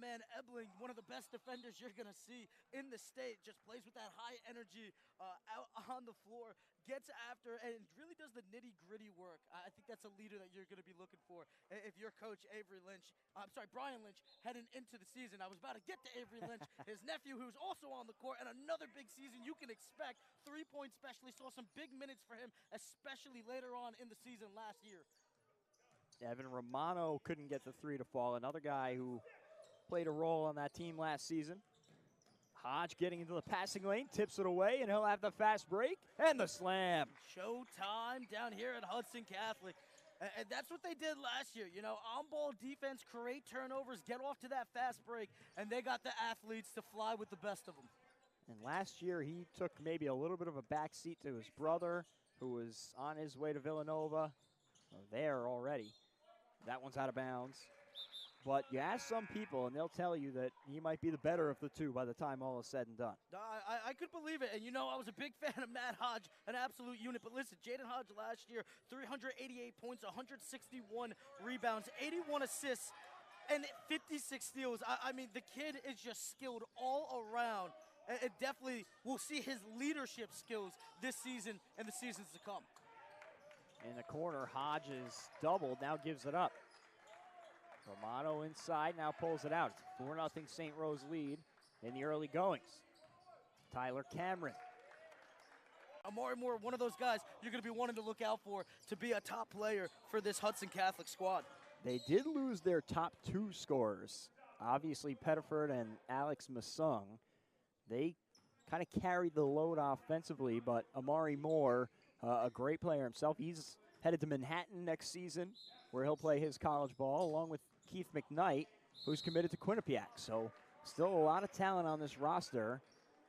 man, Ebling, one of the best defenders you're going to see in the state, just plays with that high energy out on the floor, gets after, and really does the nitty-gritty work. I think that's a leader that you're going to be looking for if you're Coach Brian Lynch, heading into the season. I was about to get to Avery Lynch, his nephew, who's also on the court, and another big season you can expect. Three-point specialist, saw some big minutes for him, especially later on in the season last year. Evan Romano couldn't get the three to fall. Another guy who played a role on that team last season. Hodge getting into the passing lane, tips it away, and he'll have the fast break and the slam. Showtime down here at Hudson Catholic. And that's what they did last year. You know, on-ball defense, create turnovers, get off to that fast break, and they got the athletes to fly with the best of them. And last year he took maybe a little bit of a backseat to his brother, who was on his way to Villanova. There already. That one's out of bounds. But you ask some people, and they'll tell you that he might be the better of the two by the time all is said and done. I could believe it. And, you know, I was a big fan of Matt Hodge, an absolute unit. But listen, Jaden Hodge last year, 388 points, 161 rebounds, 81 assists, and 56 steals. I mean, the kid is just skilled all around. And definitely we'll see his leadership skills this season and the seasons to come. In the corner, Hodges doubled, now gives it up. Romano inside, now pulls it out. It's 4-0 St. Rose lead in the early goings. Tyler Cameron. More and more, one of those guys you're going to be wanting to look out for to be a top player for this Hudson Catholic squad. They did lose their top two scorers. Obviously, Pettiford and Alex Masung. They kind of carried the load offensively, but Amari Moore, a great player himself, he's headed to Manhattan next season, where he'll play his college ball, along with Keith McKnight, who's committed to Quinnipiac. So still a lot of talent on this roster,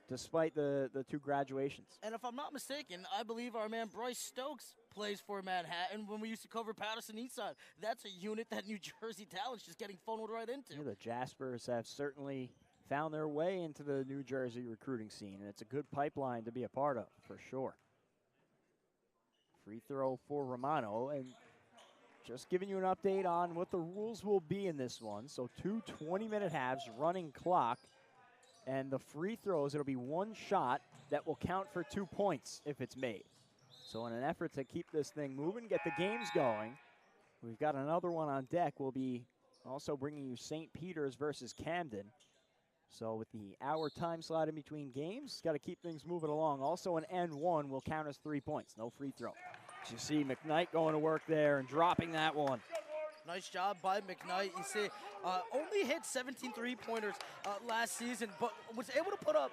despite the two graduations. And if I'm not mistaken, I believe our man Bryce Stokes plays for Manhattan when we used to cover Patterson Eastside. That's a unit that New Jersey talent's just getting funneled right into. Yeah, the Jaspers have certainly found their way into the New Jersey recruiting scene, and it's a good pipeline to be a part of, for sure. Free throw for Romano, and just giving you an update on what the rules will be in this one. So 2 20-minute halves, running clock, and the free throws, it'll be one shot that will count for 2 points if it's made. So in an effort to keep this thing moving, get the games going, we've got another one on deck. We'll be also bringing you St. Peter's versus Camden. So with the hour time slot in between games, got to keep things moving along. Also an N1 will count as 3 points, no free throw. As you see McKnight going to work there and dropping that one. Nice job by McKnight. You see, only hit 17 three-pointers last season, but was able to put up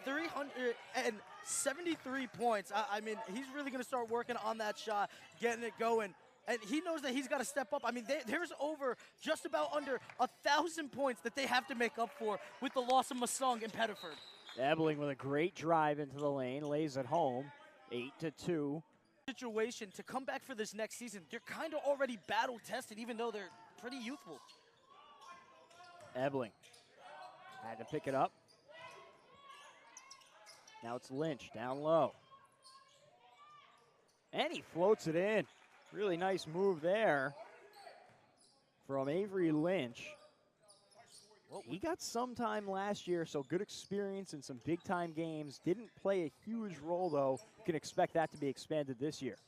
373 points. I mean, he's really going to start working on that shot, getting it going. And he knows that he's got to step up. I mean, there's over just about under 1,000 points that they have to make up for with the loss of Masung and Pettiford. Ebling with a great drive into the lane, lays it home, 8-2. Situation to come back for this next season. They're kind of already battle-tested, even though they're pretty youthful. Ebling had to pick it up. Now it's Lynch down low. And he floats it in. Really nice move there from Avery Lynch. He got some time last year, so good experience in some big-time games. Didn't play a huge role, though. You can expect that to be expanded this year.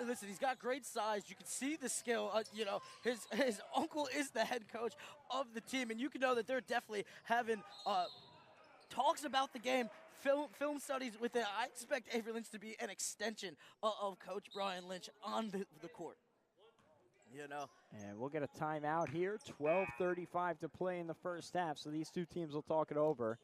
Listen, he's got great size. You can see the skill. You know, his uncle is the head coach of the team, and you can know that they're definitely having talks about the game, film studies with it. I expect Avery Lynch to be an extension of Coach Brian Lynch on the court. You know. And we'll get a timeout here. 12:35 to play in the first half, so these two teams will talk it over.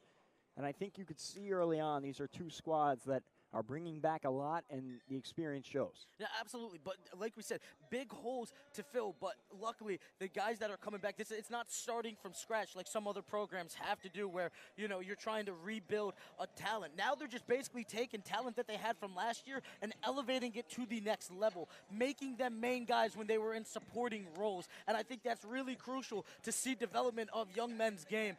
And I think you could see early on these are two squads that are bringing back a lot, and the experience shows. Yeah, absolutely. But like we said, big holes to fill. But luckily, the guys that are coming back, it's not starting from scratch like some other programs have to do where, you know, you're trying to rebuild a talent. Now they're just basically taking talent that they had from last year and elevating it to the next level, making them main guys when they were in supporting roles. And I think that's really crucial to see development of young men's game.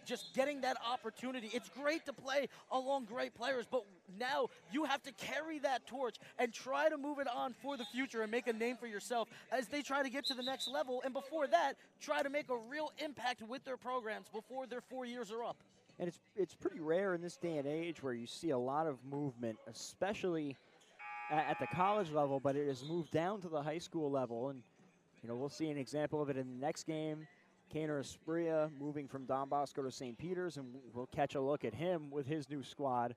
Just getting that opportunity. It's great to play along great players, but now you have to carry that torch and try to move it on for the future and make a name for yourself as they try to get to the next level. And before that, try to make a real impact with their programs before their 4 years are up. And it's pretty rare in this day and age where you see a lot of movement, especially at the college level, but it has moved down to the high school level. And, you know, we'll see an example of it in the next game. Caner Espria moving from Don Bosco to St. Peter's, and we'll catch a look at him with his new squad.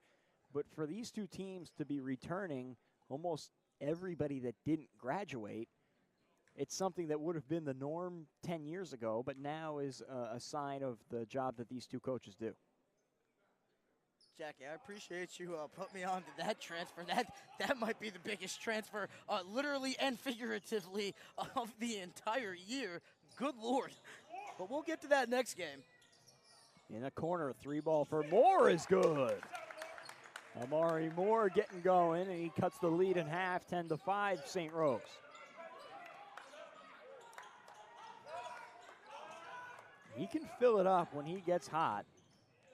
But for these two teams to be returning almost everybody that didn't graduate, it's something that would have been the norm 10 years ago, but now is a sign of the job that these two coaches do. Jackie, I appreciate you put me on to that transfer. That might be the biggest transfer, literally and figuratively, of the entire year. Good Lord. But we'll get to that next game. In the corner, 3-ball for Moore is good. Amari Moore getting going, and he cuts the lead in half, 10-5, St. Rose. He can fill it up when he gets hot,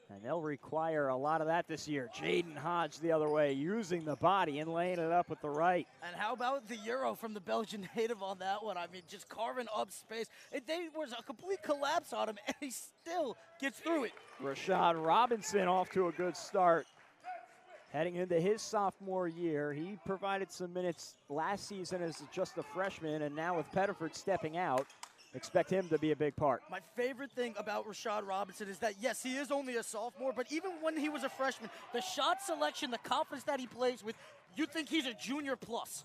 and they'll require a lot of that this year. Jaden Hodge the other way, using the body and laying it up with the right. And how about the Euro from the Belgian native on that one? I mean, just carving up space. There was a complete collapse on him, and he still gets through it. Rashad Robinson off to a good start. Heading into his sophomore year, he provided some minutes last season as just a freshman, and now with Pettiford stepping out, expect him to be a big part. My favorite thing about Rashad Robinson is that, yes, he is only a sophomore, but even when he was a freshman, the shot selection, the confidence that he plays with, you think he's a junior plus.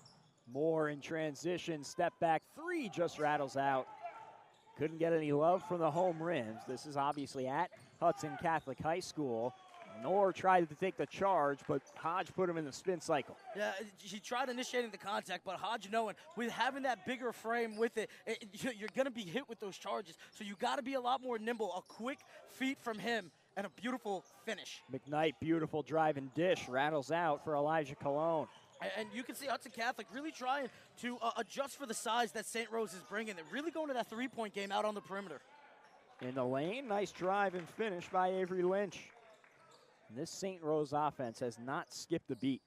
Moore in transition, step back three just rattles out. Couldn't get any love from the home rims. This is obviously at Hudson Catholic High School. Knorr tried to take the charge, but Hodge put him in the spin cycle. Yeah, he tried initiating the contact, but Hodge knowing with having that bigger frame with it, you're going to be hit with those charges. So you got to be a lot more nimble. A quick feet from him and a beautiful finish. McKnight, beautiful drive and dish, rattles out for Elijah Colon. And you can see Hudson Catholic really trying to adjust for the size that St. Rose is bringing. They're really going to that three-point game out on the perimeter. In the lane, nice drive and finish by Avery Lynch. And this St. Rose offense has not skipped a beat.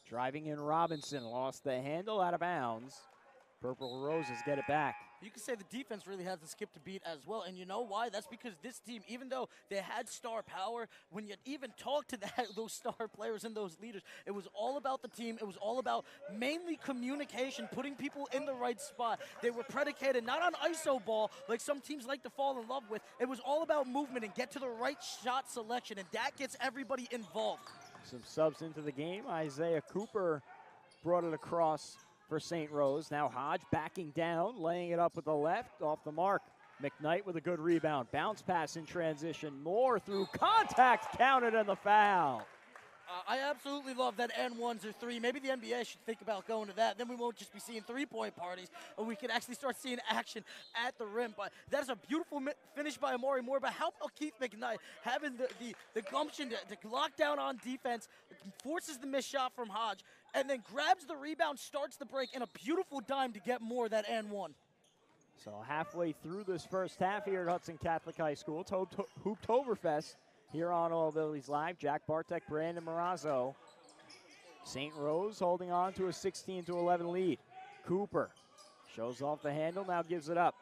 Driving in Robinson, lost the handle, out of bounds. Purple Roses get it back. You can say the defense really hasn't skipped a beat as well, and you know why? That's because this team, even though they had star power, when you even talk to those star players and those leaders, it was all about the team. It was all about mainly communication, putting people in the right spot. They were predicated not on iso ball like some teams like to fall in love with. It was all about movement and get to the right shot selection, and that gets everybody involved. Some subs into the game. Isaiah Cooper brought it across for St. Rose. Now Hodge backing down, laying it up with the left, off the mark. McKnight with a good rebound. Bounce pass in transition. Moore through contact, counted and the foul. I absolutely love that N1s or three. Maybe the NBA should think about going to that. Then we won't just be seeing three-point parties, and we can actually start seeing action at the rim. But that is a beautiful finish by Amari Moore. But how about Keith McKnight having the gumption to lock down on defense, forces the missed shot from Hodge, and then grabs the rebound, starts the break, and a beautiful dime to get more that N1. So halfway through this first half here at Hudson Catholic High School, it's Hooptoberfest here on All Abilities Live. Jack Bartek, Brandon Marazzo. St. Rose holding on to a 16-11 lead. Cooper shows off the handle, now gives it up.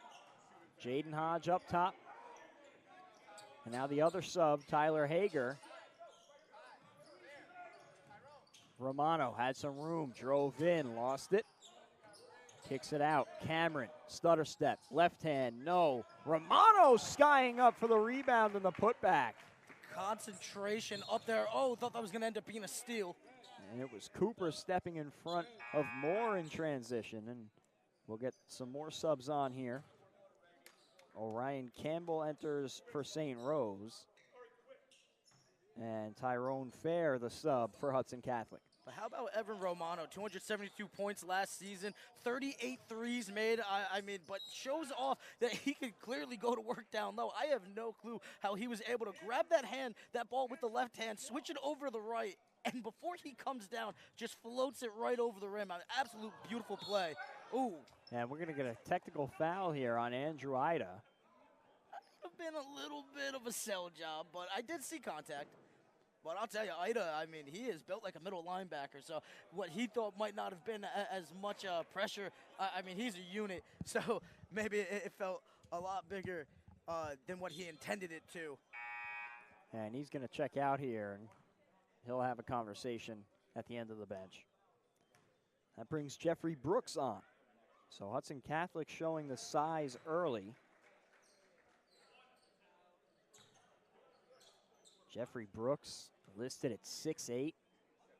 Jaden Hodge up top. And now the other sub, Tyler Hager. Romano had some room, drove in, lost it. Kicks it out. Cameron, stutter step, left hand, no. Romano skying up for the rebound and the putback. Concentration up there. Oh, thought that was going to end up being a steal. And it was Cooper stepping in front of Moore in transition. And we'll get some more subs on here. Orion Campbell enters for St. Rose. And Tyrone Fair, the sub for Hudson Catholic. But how about Evan Romano? 272 points last season, 38 threes made. I mean, but shows off that he can clearly go to work down low. I have no clue how he was able to grab that ball with the left hand, switch it over to the right, and before he comes down, just floats it right over the rim. An absolute beautiful play. Ooh. And we're going to get a technical foul here on Andrew Ida. have been a little bit of a sell job, but I did see contact. But I'll tell you, Ida, I mean, he is built like a middle linebacker. So what he thought might not have been as much pressure, I mean, he's a unit. So maybe it felt a lot bigger than what he intended it to. And he's going to check out here, and he'll have a conversation at the end of the bench. That brings Jeffrey Brooks on. So Hudson Catholic showing the size early. Jeffrey Brooks listed at 6'8",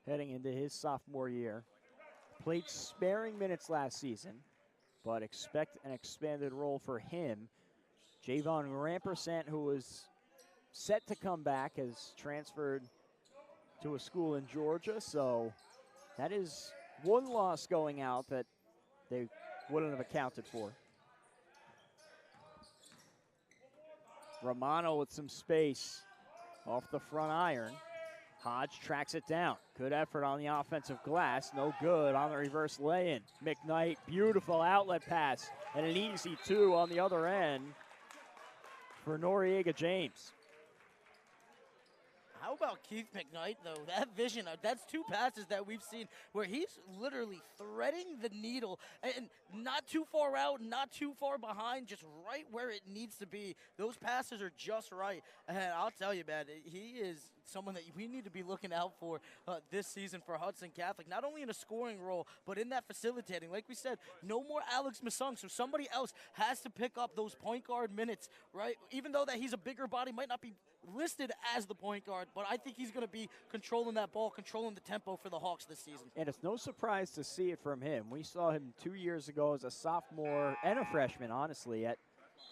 heading into his sophomore year. Played sparing minutes last season, but expect an expanded role for him. Javon Rampersant, who was set to come back, has transferred to a school in Georgia, so that is one loss going out that they wouldn't have accounted for. Romano with some space off the front iron. Hodge tracks it down. Good effort on the offensive glass. No good on the reverse lay-in. McKnight, beautiful outlet pass, and an easy two on the other end for Noriega James. How about Keith McKnight, though? That vision, that's two passes that we've seen where he's literally threading the needle and not too far out, not too far behind, just right where it needs to be. Those passes are just right. And I'll tell you, man, he is someone that we need to be looking out for this season for Hudson Catholic, not only in a scoring role, but in that facilitating. Like we said, no more Alex Masung, so somebody else has to pick up those point guard minutes, right? Even though that he's a bigger body, might not be listed as the point guard, but I think he's going to be controlling that ball, controlling the tempo for the Hawks this season. And it's no surprise to see it from him. We saw him 2 years ago as a sophomore and a freshman, honestly, at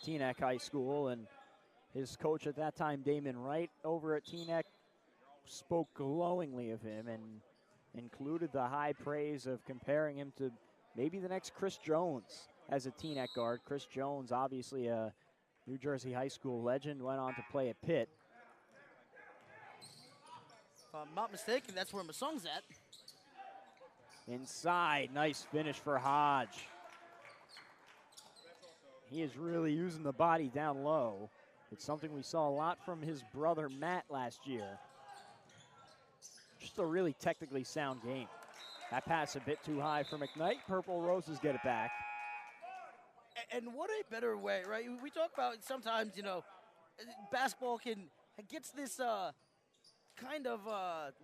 Teaneck High School, and his coach at that time, Damon Wright, over at Teaneck, spoke glowingly of him and included the high praise of comparing him to maybe the next Chris Jones as a Teaneck guard. Chris Jones, obviously a New Jersey high school legend, went on to play at Pitt. If I'm not mistaken, that's where Masung's at. Inside, nice finish for Hodge. He is really using the body down low. It's something we saw a lot from his brother Matt last year. Just a really technically sound game. That pass a bit too high for McKnight. Purple Roses get it back. And what a better way, right? We talk about sometimes, you know, basketball gets this kind of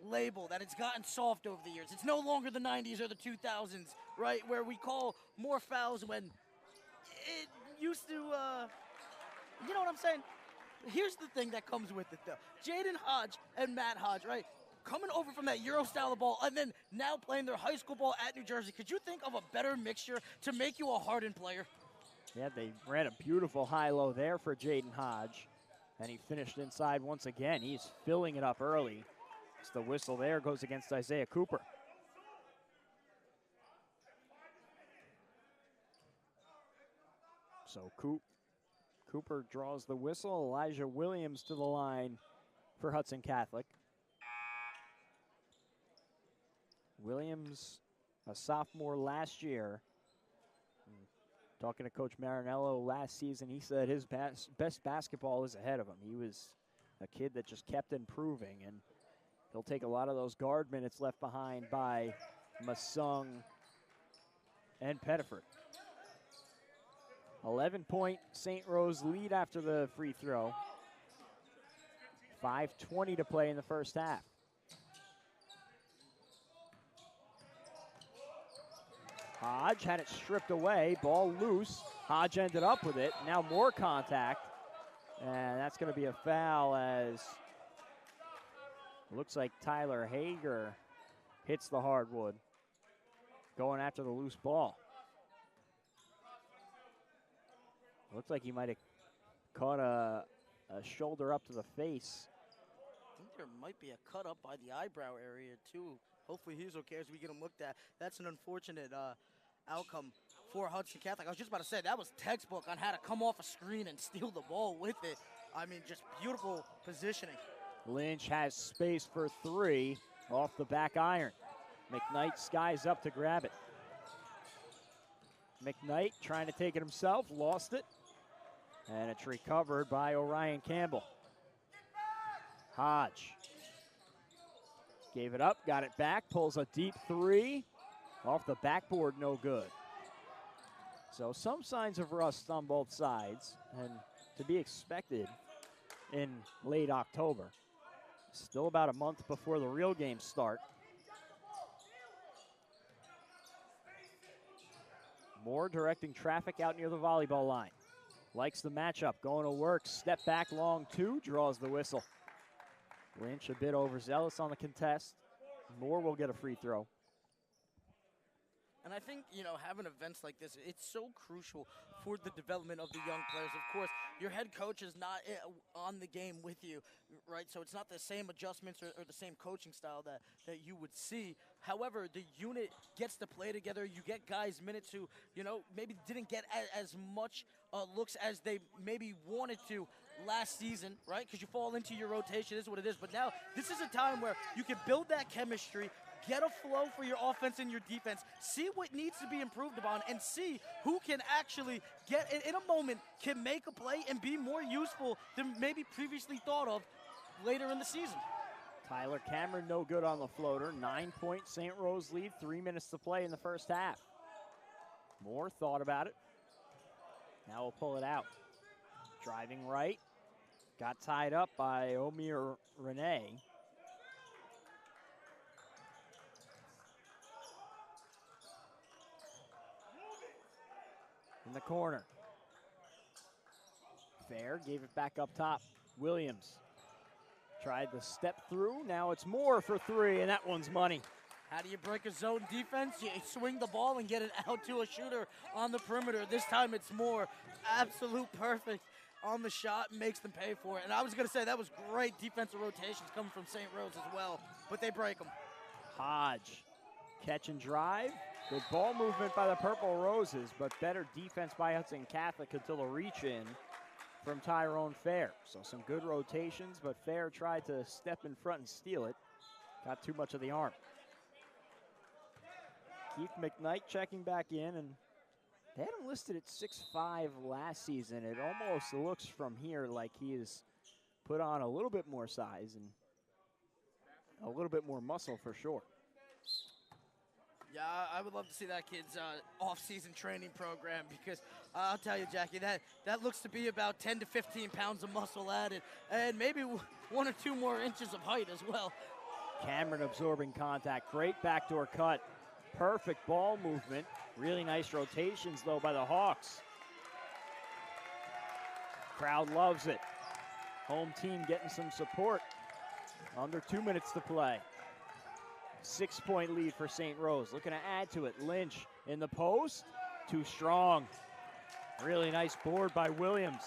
label that it's gotten soft over the years. It's no longer the 90s or the 2000s, right, where we call more fouls when it used to, you know what I'm saying? Here's the thing that comes with it, though. Jaden Hodge and Matt Hodge, right, coming over from that Euro style of ball and then now playing their high school ball at New Jersey. Could you think of a better mixture to make you a hardened player? Yeah, they ran a beautiful high-low there for Jaden Hodge. And he finished inside once again. He's filling it up early. It's the whistle there goes against Isaiah Cooper. So Cooper draws the whistle. Elijah Williams to the line for Hudson Catholic. Williams, a sophomore last year. Talking to Coach Marinello last season, he said his best basketball is ahead of him. He was a kid that just kept improving, and he'll take a lot of those guard minutes left behind by Masung and Pettiford. 11-point St. Rose lead after the free throw. 5:20 to play in the first half. Hodge had it stripped away, ball loose. Hodge ended up with it. Now more contact. And that's going to be a foul as it looks like Tyler Hager hits the hardwood, going after the loose ball. Looks like he might have caught a shoulder up to the face. I think there might be a cut up by the eyebrow area, too. Hopefully he's okay as we get him looked at. That's an unfortunate outcome for Hudson Catholic. I was just about to say, that was textbook on how to come off a screen and steal the ball with it. I mean, just beautiful positioning. Lynch has space for three off the back iron. McKnight skies up to grab it. McKnight trying to take it himself, lost it. And it's recovered by Orion Campbell. Hodge gave it up, got it back, pulls a deep three. Off the backboard, no good. So some signs of rust on both sides, and to be expected in late October. Still about a month before the real games start. Moore directing traffic out near the volleyball line. Likes the matchup, going to work, step back long two, draws the whistle. Lynch a bit overzealous on the contest. Moore will get a free throw. And I think, having events like this, it's so crucial for the development of the young players. Of course, your head coach is not on the game with you, right? So it's not the same adjustments or the same coaching style that you would see. However, the unit gets to play together. You get guys minutes who, maybe didn't get as much looks as they maybe wanted to last season, right? Because you fall into your rotation, this is what it is. But now, this is a time where you can build that chemistry, get a flow for your offense and your defense, see what needs to be improved upon, and see who can actually get, in a moment, can make a play and be more useful than maybe previously thought of later in the season. Tyler Cameron no good on the floater. 9-point St. Rose lead, 3 minutes to play in the first half. Moore thought about it. Now we'll pull it out. Driving right. Got tied up by Omir Renee. In the corner. Fair gave it back up top. Williams tried to step through. Now it's Moore for three, and that one's money. How do you break a zone defense? You swing the ball and get it out to a shooter on the perimeter. This time it's Moore. Absolute perfect on the shot, makes them pay for it. And I was going to say that was great defensive rotations coming from St. Rose as well, but they break them. Hodge, catch and drive. Good ball movement by the Purple Roses, but better defense by Hudson Catholic until a reach in from Tyrone Fair. So some good rotations, but Fair tried to step in front and steal it. Got too much of the arm. Keith McKnight checking back in, and they had him listed at 6'5" last season. It almost looks from here like he has put on a little bit more size and a little bit more muscle for sure. Yeah, I would love to see that kid's off-season training program because I'll tell you, Jackie, that looks to be about 10 to 15 pounds of muscle added and maybe 1 or 2 more inches of height as well. Cameron absorbing contact. Great backdoor cut. Perfect ball movement. Really nice rotations, though, by the Hawks. Crowd loves it. Home team getting some support. Under 2 minutes to play. 6-point lead for St. Rose. Looking to add to it. Lynch in the post. Too strong. Really nice board by Williams.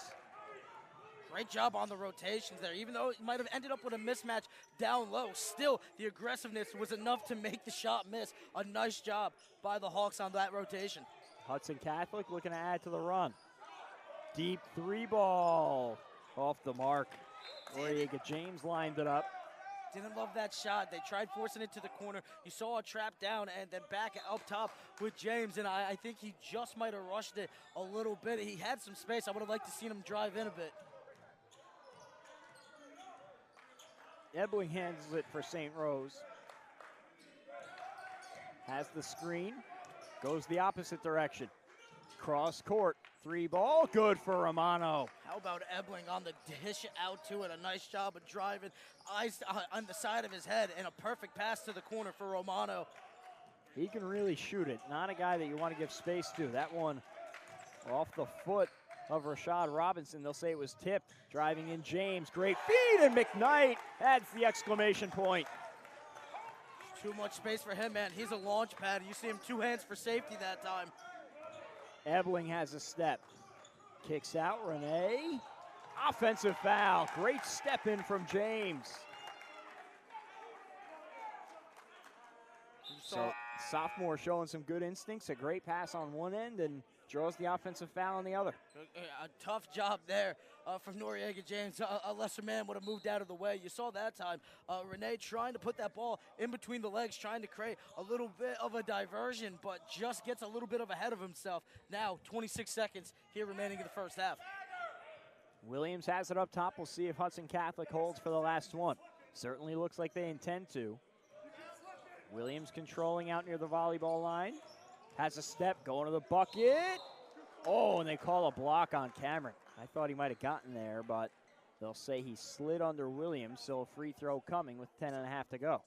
Great job on the rotations there. Even though it might have ended up with a mismatch down low, still the aggressiveness was enough to make the shot miss. A nice job by the Hawks on that rotation. Hudson Catholic looking to add to the run. Deep three ball off the mark. Noriega James lined it up. Didn't love that shot. They tried forcing it to the corner. You saw a trap down and then back up top with James, and I think he just might have rushed it a little bit. He had some space. I would have liked to seen him drive in a bit. Ebling handles it for St. Rose. Has the screen. Goes the opposite direction. Cross court. 3 ball. Good for Romano. How about Ebling on the dish out to it? A nice job of driving. Eyes on the side of his head and a perfect pass to the corner for Romano. He can really shoot it. Not a guy that you want to give space to. That one off the foot of Rashad Robinson. They'll say it was tipped. Driving in James. Great feed, and McKnight adds the exclamation point. Too much space for him, man. He's a launch pad. You see him 2 hands for safety that time. Ebling has a step. Kicks out Renee. Offensive foul. Great step in from James. So sophomore showing some good instincts. A great pass on one end and draws the offensive foul on the other. A tough job there from Noriega James. A lesser man would have moved out of the way. You saw that time. Renee trying to put that ball in between the legs, trying to create a little bit of a diversion, but just gets a little bit of ahead of himself. Now, 26 seconds here remaining in the first half. Williams has it up top. We'll see if Hudson Catholic holds for the last one. Certainly looks like they intend to. Williams controlling out near the volleyball line. Has a step, going to the bucket. Oh, and they call a block on Cameron. I thought he might have gotten there, but they'll say he slid under Williams, so a free throw coming with 10.5 to go.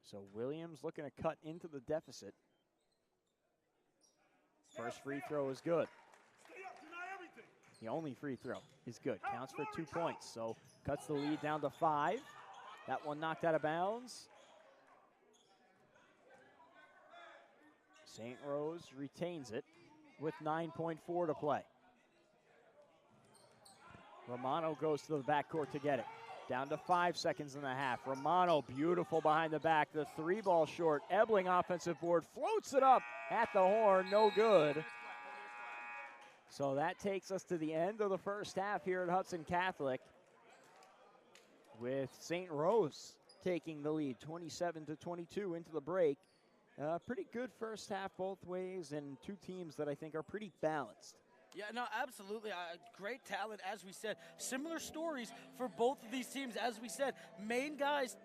So Williams looking to cut into the deficit. First free throw is good. The only free throw is good. Counts for 2 points, so cuts the lead down to 5. That one knocked out of bounds. St. Rose retains it with 9.4 to play. Romano goes to the backcourt to get it. Down to 5 seconds and a half. Romano, beautiful behind the back. The 3-ball short. Ebling offensive board, floats it up at the horn, no good. So that takes us to the end of the first half here at Hudson Catholic, with St. Rose taking the lead, 27-22 into the break. Pretty good first half both ways, and two teams that I think are pretty balanced. Yeah, no, absolutely. Great talent, as we said. Similar stories for both of these teams, as we said. Main guys,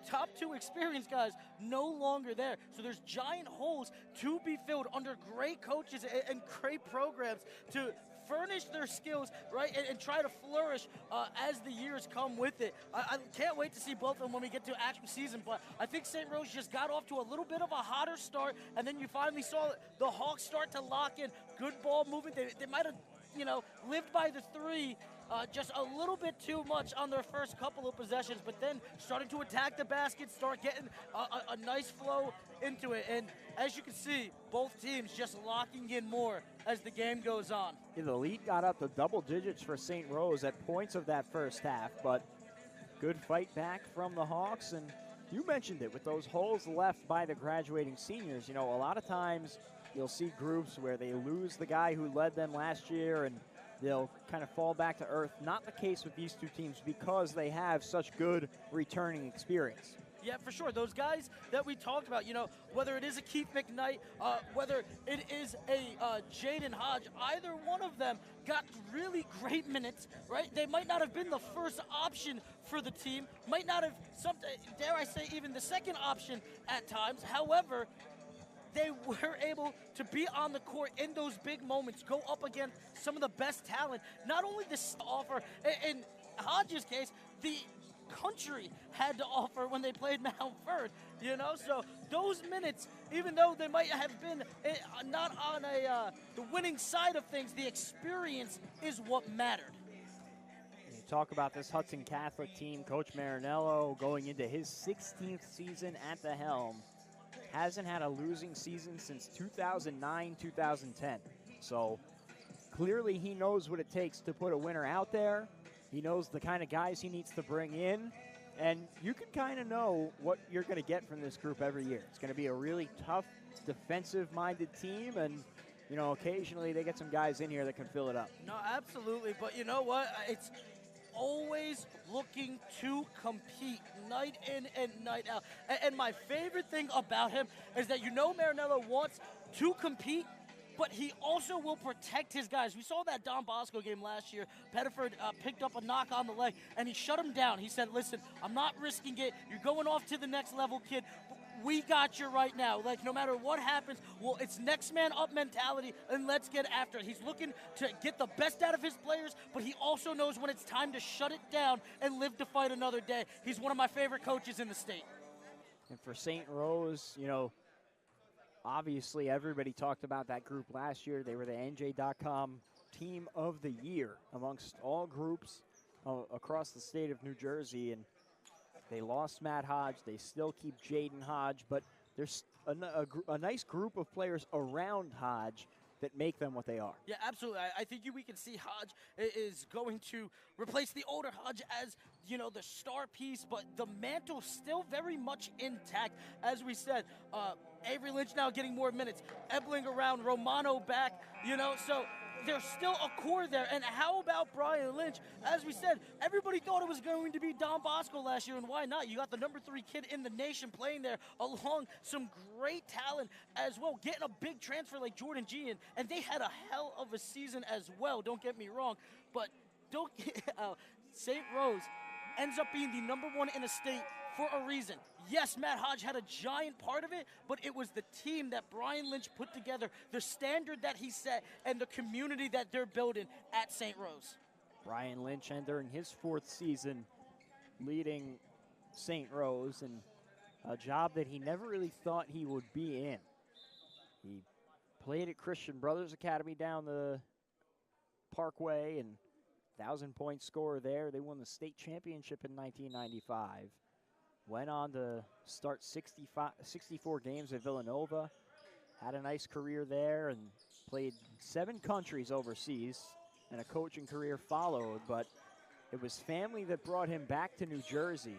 top 2 experienced guys, no longer there. So there's giant holes to be filled under great coaches and great programs to furnish their skills, right, and try to flourish as the years come with it. I can't wait to see both of them when we get to actual season, but I think St. Rose just got off to a little bit of a hotter start, and then you finally saw the Hawks start to lock in. Good ball movement. They might have, lived by the 3 just a little bit too much on their first couple of possessions, but then starting to attack the basket, start getting a nice flow into it. And as you can see, both teams just locking in more as the game goes on. Yeah, the lead got up to double digits for St. Rose at points of that first half, but good fight back from the Hawks. And you mentioned it with those holes left by the graduating seniors. A lot of times you'll see groups where they lose the guy who led them last year and they'll kind of fall back to earth. Not the case with these two teams because they have such good returning experience. Yeah, for sure. Those guys that we talked about, whether it is a Keith McKnight, whether it is a Jaden Hodge, either one of them got really great minutes, right? They might not have been the first option for the team, might not have, dare I say, even the second option at times. However, they were able to be on the court in those big moments, go up against some of the best talent. Not only this offer, in Hodge's case, the country had to offer when they played Mount Ferd, So those minutes, even though they might have been not on the winning side of things, the experience is what mattered. You talk about this Hudson Catholic team, Coach Marinello going into his 16th season at the helm. Hasn't had a losing season since 2009-2010. So clearly he knows what it takes to put a winner out there. He knows the kind of guys he needs to bring in. And you can kind of know what you're going to get from this group every year. It's going to be a really tough, defensive-minded team. And, occasionally they get some guys in here that can fill it up. No, absolutely. But you know what? It's always looking to compete night in and night out. And my favorite thing about him is that Marinello wants to compete, but he also will protect his guys. We saw that Don Bosco game last year. Pettiford picked up a knock on the leg, and he shut him down. He said, listen, I'm not risking it. You're going off to the next level, kid. We got you right now. No matter what happens, well, it's next man up mentality, and let's get after it. He's looking to get the best out of his players, but he also knows when it's time to shut it down and live to fight another day. He's one of my favorite coaches in the state. And for St. Rose, obviously everybody talked about that group last year. They were the NJ.com Team of the Year amongst all groups across the state of New Jersey, and they lost Matt Hodge. They still keep Jaden Hodge, but there's a nice group of players around Hodge that make them what they are. Yeah, absolutely. I think we can see Hodge is going to replace the older Hodge as, the star piece, but the mantle still very much intact. As we said, Avery Lynch now getting more minutes, Ebling around, Romano back, so there's still a core there. And how about Brian Lynch? As we said, everybody thought it was going to be Don Bosco last year, and why not? You got the number 3 kid in the nation playing there, along some great talent as well, getting a big transfer like Jordan Gian, and they had a hell of a season as well, don't get me wrong. But St. Rose ends up being the number 1 in the state for a reason. Yes, Matt Hodge had a giant part of it, but it was the team that Brian Lynch put together, the standard that he set, and the community that they're building at St. Rose. Brian Lynch entering his 4th season leading St. Rose, and a job that he never really thought he would be in. He played at Christian Brothers Academy down the Parkway, and 1,000-point scorer there. They won the state championship in 1995. Went on to start 64 games at Villanova. Had a nice career there and played 7 countries overseas, and a coaching career followed. But it was family that brought him back to New Jersey.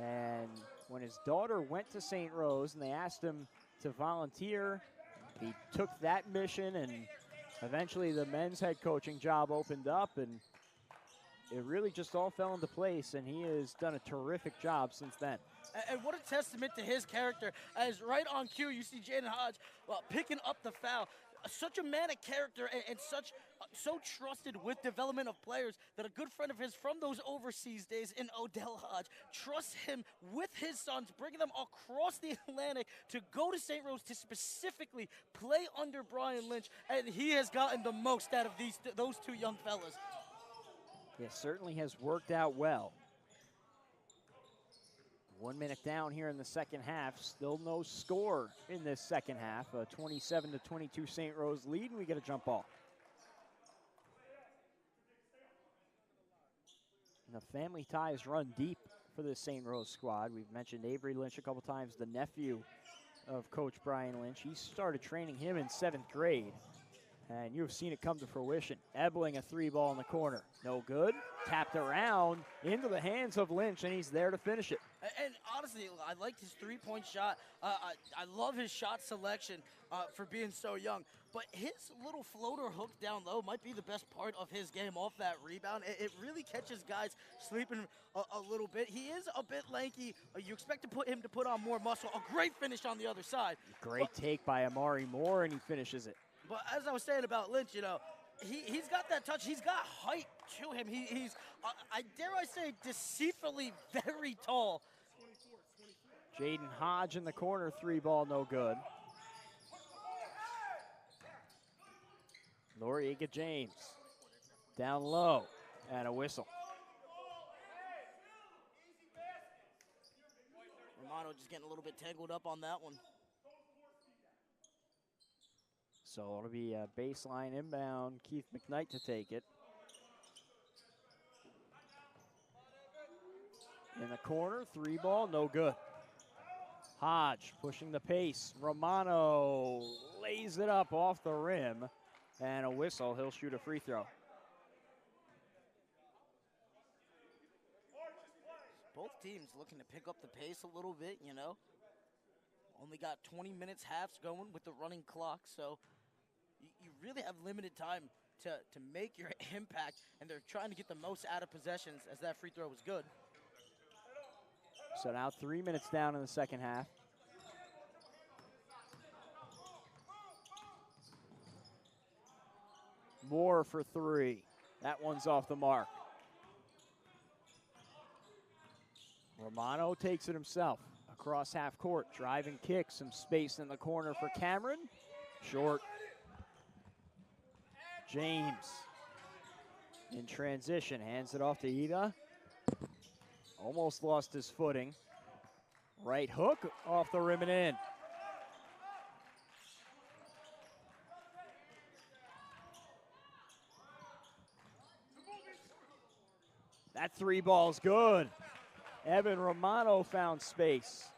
And when his daughter went to St. Rose and they asked him to volunteer, he took that mission, and eventually the men's head coaching job opened up, and it really just all fell into place, and he has done a terrific job since then. And what a testament to his character, as right on cue you see Jaden Hodge picking up the foul. Such a man of character, and so trusted with development of players that a good friend of his from those overseas days in Odell Hodge trusts him with his sons, bringing them across the Atlantic to go to St. Rose to specifically play under Brian Lynch, and he has gotten the most out of those 2 young fellas. It certainly has worked out well. 1 minute down here in the second half. Still no score in this second half. A 27-22 St. Rose lead, and we get a jump ball. And the family ties run deep for the St. Rose squad. We've mentioned Avery Lynch a couple times, the nephew of Coach Brian Lynch. He started training him in 7th grade. And you've seen it come to fruition. Ebling a 3-ball in the corner. No good. Tapped around into the hands of Lynch, and he's there to finish it. And honestly, I liked his 3-point shot. I love his shot selection for being so young. But his little floater hook down low might be the best part of his game off that rebound. It really catches guys sleeping a little bit. He is a bit lanky. You expect him to put on more muscle. A great finish on the other side. Great take by Amari Moore, and he finishes it. But as I was saying about Lynch, he's got that touch. He's got height to him. He's, dare I say, deceitfully very tall. Jaden Hodge in the corner, 3-ball, no good. Noriega James down low, and a whistle. Romano just getting a little bit tangled up on that one. So it'll be a baseline inbound, Keith McKnight to take it. In the corner, 3-ball, no good. Hodge pushing the pace. Romano lays it up off the rim, and a whistle. He'll shoot a free throw. Both teams looking to pick up the pace a little bit, Only got 20 minutes halves going with the running clock, so you really have limited time to make your impact, and they're trying to get the most out of possessions, as that free throw was good. So now 3 minutes down in the second half. Moore for 3. That one's off the mark. Romano takes it himself. Across half court, drive and kick, some space in the corner for Cameron. Short. James in transition, hands it off to Ida. Almost lost his footing. Right hook off the rim and in. That 3-ball's good. Evan Romano found space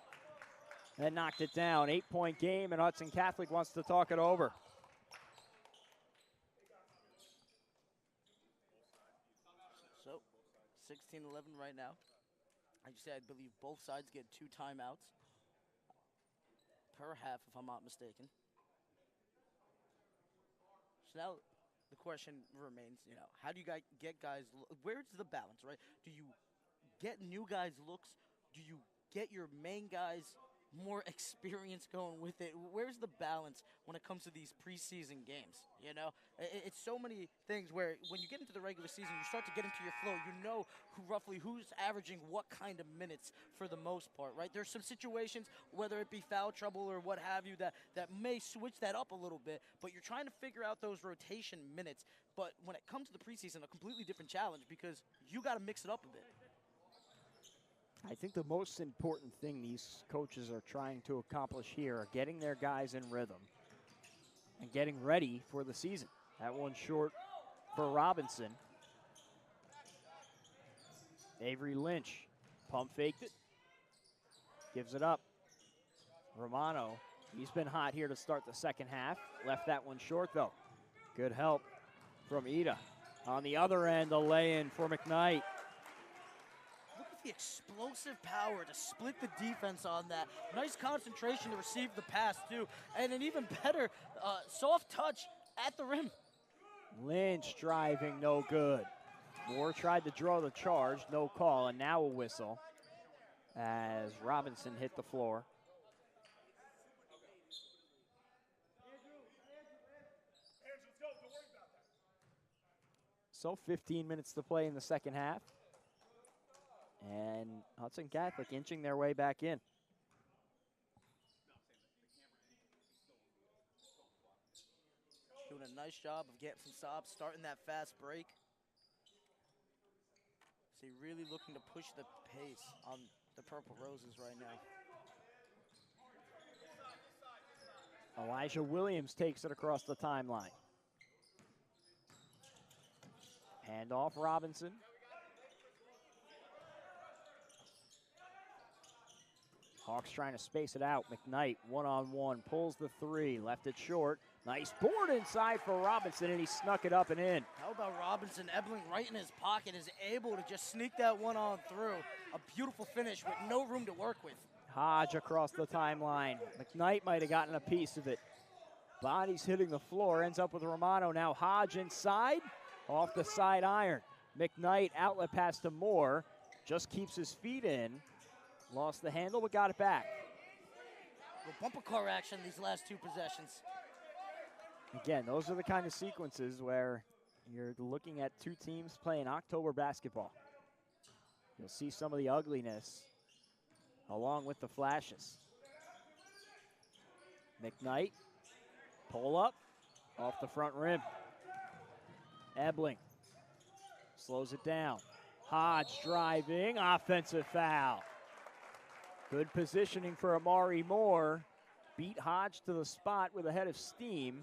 and knocked it down. 8-point game, and Hudson Catholic wants to talk it over. So, 16-11 right now. Like you said, I believe both sides get 2 timeouts per half, if I'm not mistaken. So now the question remains, how do you guys get guys, where's the balance, right? Do you get new guys looks? Do you get your main guys more experience going with it? Where's the balance when it comes to these preseason games? It's so many things where when you get into the regular season, you start to get into your flow. You know who's averaging what kind of minutes for the most part, right? There's some situations, whether it be foul trouble or what have you, that may switch that up a little bit, but you're trying to figure out those rotation minutes. But when it comes to the preseason, a completely different challenge because you got to mix it up a bit. I think the most important thing these coaches are trying to accomplish here are getting their guys in rhythm and getting ready for the season. That one short for Robinson. Avery Lynch pump faked it, gives it up. Romano, he's been hot here to start the second half. Left that one short though. Good help from Ida. On the other end, a lay-in for McKnight. The explosive power to split the defense on that. Nice concentration to receive the pass, too. And an even better soft touch at the rim. Lynch driving, no good. Moore tried to draw the charge, no call, and now a whistle as Robinson hit the floor. So 15 minutes to play in the second half. And Hudson Catholic inching their way back in. Doing a nice job of getting some stops, starting that fast break. So you're really looking to push the pace on the Purple Roses right now. Elijah Williams takes it across the timeline. Handoff Robinson. Hawks trying to space it out. McKnight, one-on-one, pulls the three, left it short. Nice board inside for Robinson, and he snuck it up and in. How about Robinson? Ebling right in his pocket is able to just sneak that one on through. A beautiful finish with no room to work with. Hodge across the timeline. McKnight might have gotten a piece of it. Body's hitting the floor, ends up with Romano. Now Hodge inside, off the side iron. McKnight, outlet pass to Moore, just keeps his feet in. Lost the handle, but got it back. Well, bumper car action these last two possessions. Again, those are the kind of sequences where you're looking at two teams playing October basketball. You'll see some of the ugliness along with the flashes. McKnight, pull up, off the front rim. Ebling slows it down. Hodge driving, offensive foul. Good positioning for Amari Moore. Beat Hodge to the spot with a head of steam.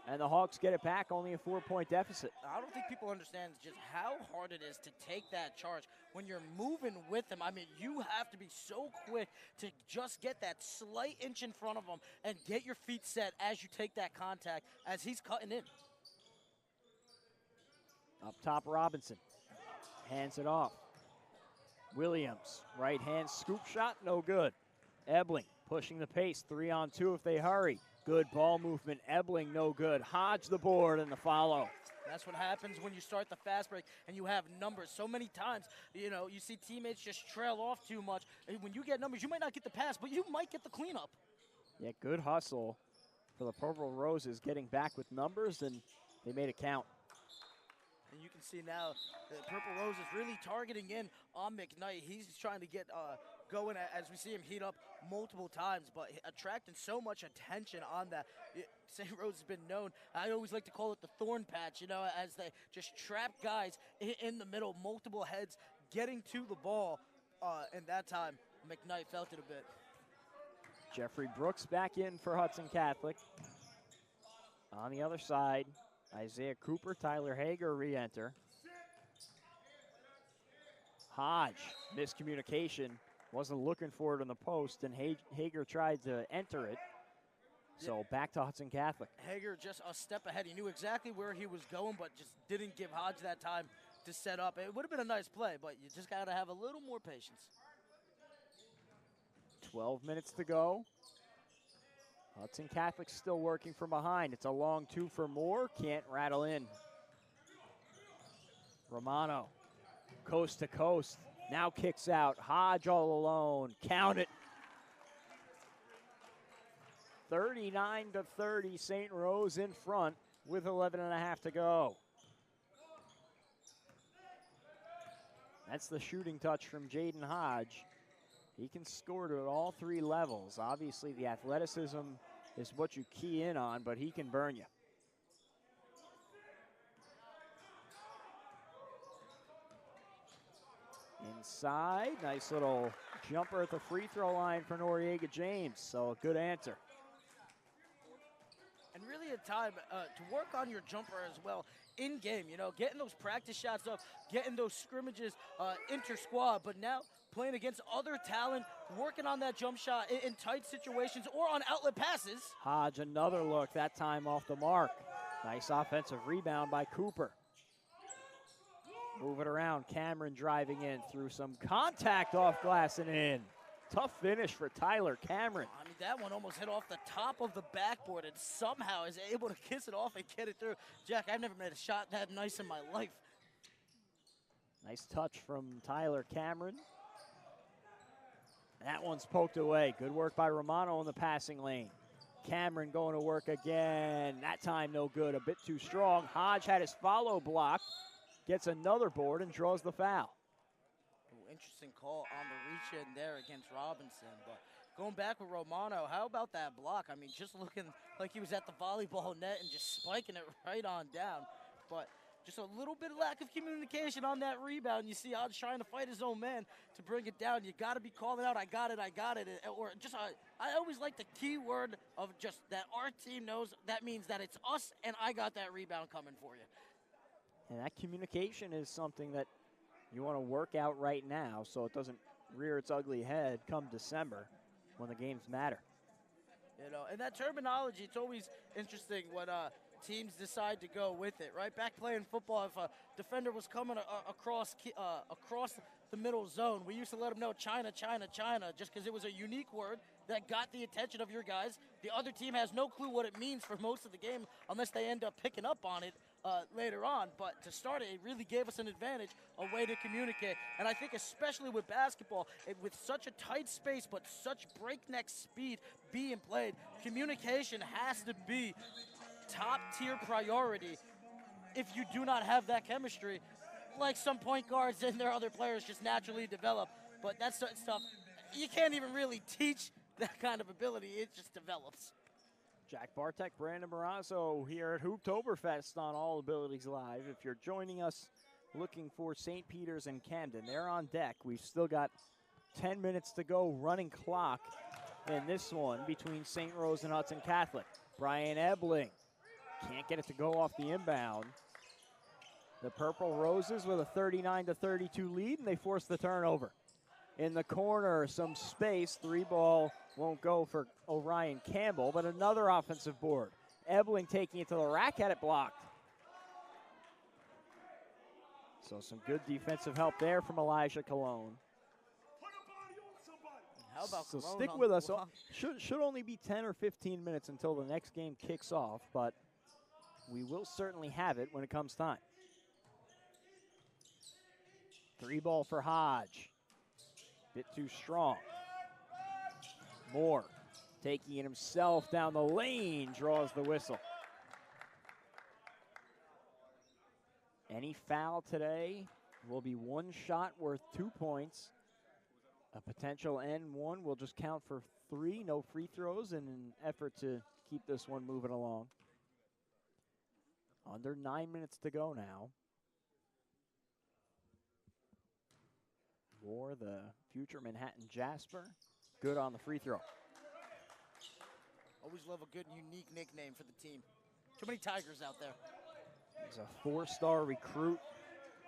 And the Hawks get it back, only a 4-point deficit. I don't think people understand just how hard it is to take that charge. When you're moving with him, I mean, you have to be so quick to just get that slight inch in front of him and get your feet set as you take that contact as he's cutting in. Up top, Robinson hands it off. Williams, right hand scoop shot, no good. Ebling pushing the pace, 3-on-2 if they hurry. Good ball movement, Ebling no good. Hodge the board and the follow. That's what happens when you start the fast break and you have numbers. So many times, you see teammates just trail off too much. And when you get numbers, you might not get the pass, but you might get the cleanup. Yeah, good hustle for the Purple Roses, getting back with numbers, and they made it count. And you can see now the Purple Rose is really targeting in on McKnight. He's trying to get going as we see him heat up multiple times, but attracting so much attention on that. St. Rose has been known, I always like to call it the thorn patch, as they just trap guys in the middle, multiple heads getting to the ball. And that time, McKnight felt it a bit. Jeffrey Brooks back in for Hudson Catholic. On the other side, Isaiah Cooper, Tyler Hager re-enter. Hodge, miscommunication, wasn't looking for it in the post, and Hager tried to enter it. So back to Hudson Catholic. Hager just a step ahead. He knew exactly where he was going, but just didn't give Hodge that time to set up. It would have been a nice play, but you just got to have a little more patience. 12 minutes to go. Hudson Catholic still working from behind. It's a long 2 for Moore. Can't rattle in. Romano, coast to coast. Now kicks out. Hodge all alone. Count it. 39-30. St. Rose in front with 11.5 to go. That's the shooting touch from Jaden Hodge. He can score to all 3 levels. Obviously, the athleticism is what you key in on, but he can burn you. Inside, nice little jumper at the free throw line for Noriega James, so a good answer. And really a time to work on your jumper as well in game, you know, getting those practice shots up, getting those scrimmages inter-squad, but now playing against other talent, working on that jump shot in tight situations or on outlet passes. Hodge, another look, that time off the mark. Nice offensive rebound by Cooper. Move it around, Cameron driving in through some contact off glass and in. Tough finish for Tyler Cameron. I mean, that one almost hit off the top of the backboard and somehow is able to kiss it off and get it through. Jack, I've never made a shot that nice in my life. Nice touch from Tyler Cameron. That one's poked away. Good work by Romano in the passing lane. Cameron going to work again. That time no good, a bit too strong. Hodge had his follow blocked. Gets another board and draws the foul. Interesting call on the reach in there against Robinson, but going back with Romano, how about that block? I mean, just looking like he was at the volleyball net and just spiking it right on down, but just a little bit of lack of communication on that rebound. You see Hodge trying to fight his own man to bring it down. You got to be calling out, I got it, or just I always like the key word of just that our team knows that means that it's us and I got that rebound coming for you. And that communication is something that you want to work out right now so it doesn't rear its ugly head come December when the games matter. You know, and that terminology, it's always interesting when teams decide to go with it, right? Back playing football, if a defender was coming across the middle zone, we used to let them know China, China, China, just because it was a unique word that got the attention of your guys. The other team has no clue what it means for most of the game unless they end up picking up on it later on, but to start it really gave us an advantage, a way to communicate. And I think especially with basketball, with such a tight space but such breakneck speed being played, communication has to be top tier priority. If you do not have that chemistry, like some point guards and their other players just naturally develop, but that's stuff you can't even really teach that kind of ability, it just develops. Jack Bartek, Brandon Marazzo here at Hooptoberfest on All Abilities Live. If you're joining us looking for St. Peter's and Camden, they're on deck. We've still got 10 minutes to go, running clock in this one between St. Rose and Hudson Catholic. Brian Ebling can't get it to go off the inbound. The Purple Roses with a 39-32 lead, and they force the turnover. In the corner, some space, 3-ball won't go for Orion Campbell, but another offensive board. Ebling taking it to the rack, had it blocked. So some good defensive help there from Elijah Colon. How about so Colon stick with us. Should only be 10 or 15 minutes until the next game kicks off, but we will certainly have it when it comes time. 3-ball for Hodge. Bit too strong. Moore taking it himself down the lane, draws the whistle. Any foul today will be one shot worth 2 points. A potential N1 will just count for 3, no free throws in an effort to keep this one moving along. Under 9 minutes to go now. Moore, the future Manhattan Jasper, good on the free throw. Always love a good, unique nickname for the team. Too many Tigers out there. He's a 4-star recruit,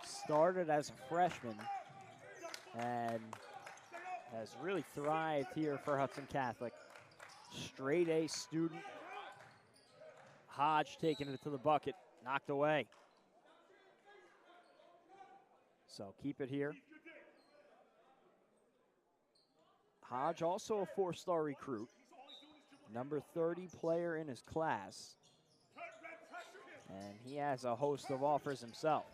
started as a freshman, and has really thrived here for Hudson Catholic. Straight A student. Hodge taking it to the bucket, knocked away. So keep it here. Hodge also a 4-star recruit. number 30 player in his class. And he has a host of offers himself.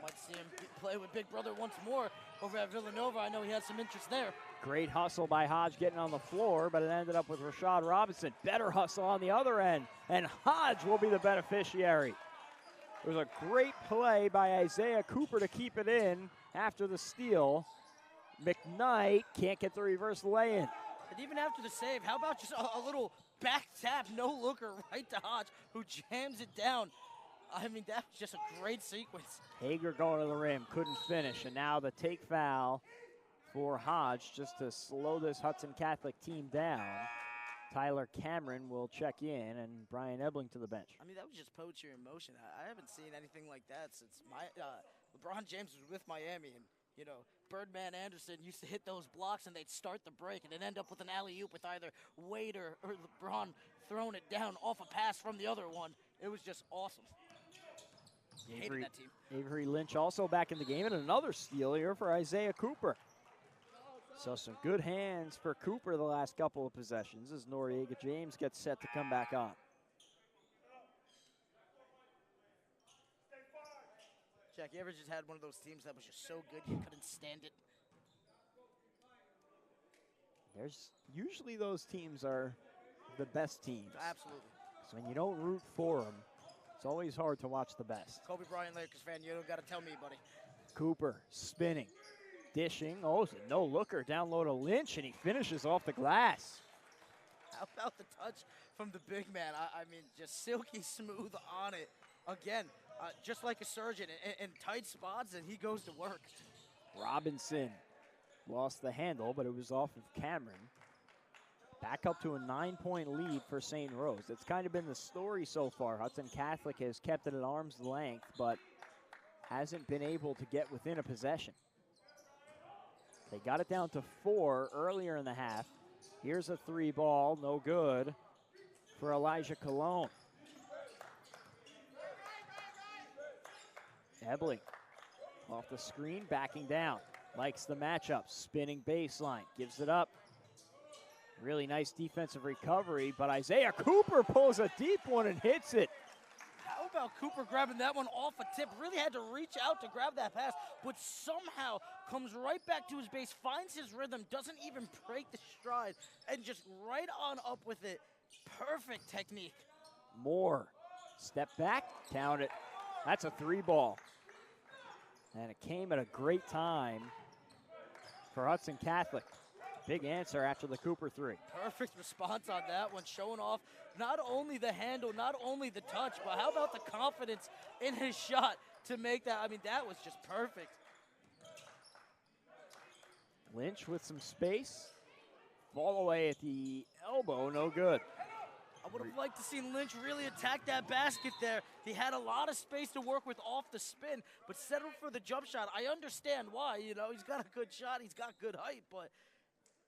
Might see him play with Big Brother once more over at Villanova. I know he had some interest there. Great hustle by Hodge getting on the floor, but it ended up with Rashad Robinson. Better hustle on the other end, and Hodge will be the beneficiary. It was a great play by Isaiah Cooper to keep it in after the steal. McKnight can't get the reverse lay-in. And even after the save, how about just a little back tap, no-looker right to Hodge, who jams it down. I mean, that's just a great sequence. Hager going to the rim, couldn't finish, and now the take foul for Hodge just to slow this Hudson Catholic team down. Tyler Cameron will check in, and Brian Ebling to the bench. I mean, that was just poetry in motion. I haven't seen anything like that since LeBron James was with Miami, and, you know, Birdman Anderson used to hit those blocks, and they'd start the break, and then end up with an alley-oop with either Wade or LeBron throwing it down off a pass from the other one. It was just awesome. Hated that team. Avery Lynch also back in the game, and another steal here for Isaiah Cooper. So some good hands for Cooper the last couple of possessions as Noriega James gets set to come back on. Jack, you ever just had one of those teams that was just so good you couldn't stand it? Usually those teams are the best teams. Absolutely. So when you don't root for them, it's always hard to watch the best. Kobe Bryant, Lakers fan, you don't got to tell me, buddy. Cooper spinning, dishing. Oh, it's a no-looker down low to Lynch, and he finishes off the glass. How about the touch from the big man? I mean, just silky smooth on it. Again, just like a surgeon in tight spots, and he goes to work. Robinson lost the handle, but it was off of Cameron. Back up to a 9-point lead for St. Rose. It's kind of been the story so far. Hudson Catholic has kept it at arm's length, but hasn't been able to get within a possession. They got it down to 4 earlier in the half. Here's a 3 ball, no good for Elijah Colon. Ebling off the screen, backing down. Likes the matchup, spinning baseline, gives it up. Really nice defensive recovery, but Isaiah Cooper pulls a deep one and hits it. How about Cooper grabbing that one off a tip? Really had to reach out to grab that pass, but somehow comes right back to his base, finds his rhythm, doesn't even break the stride, and just right on up with it. Perfect technique. Moore, step back, count it. That's a 3 ball. And it came at a great time for Hudson Catholic. Big answer after the Cooper 3. Perfect response on that one, showing off not only the handle, not only the touch, but how about the confidence in his shot to make that? I mean, that was just perfect. Lynch with some space. Ball away at the elbow, no good. I would have liked to see Lynch really attack that basket there. He had a lot of space to work with off the spin, but settled for the jump shot. I understand why, you know, he's got a good shot, he's got good height, but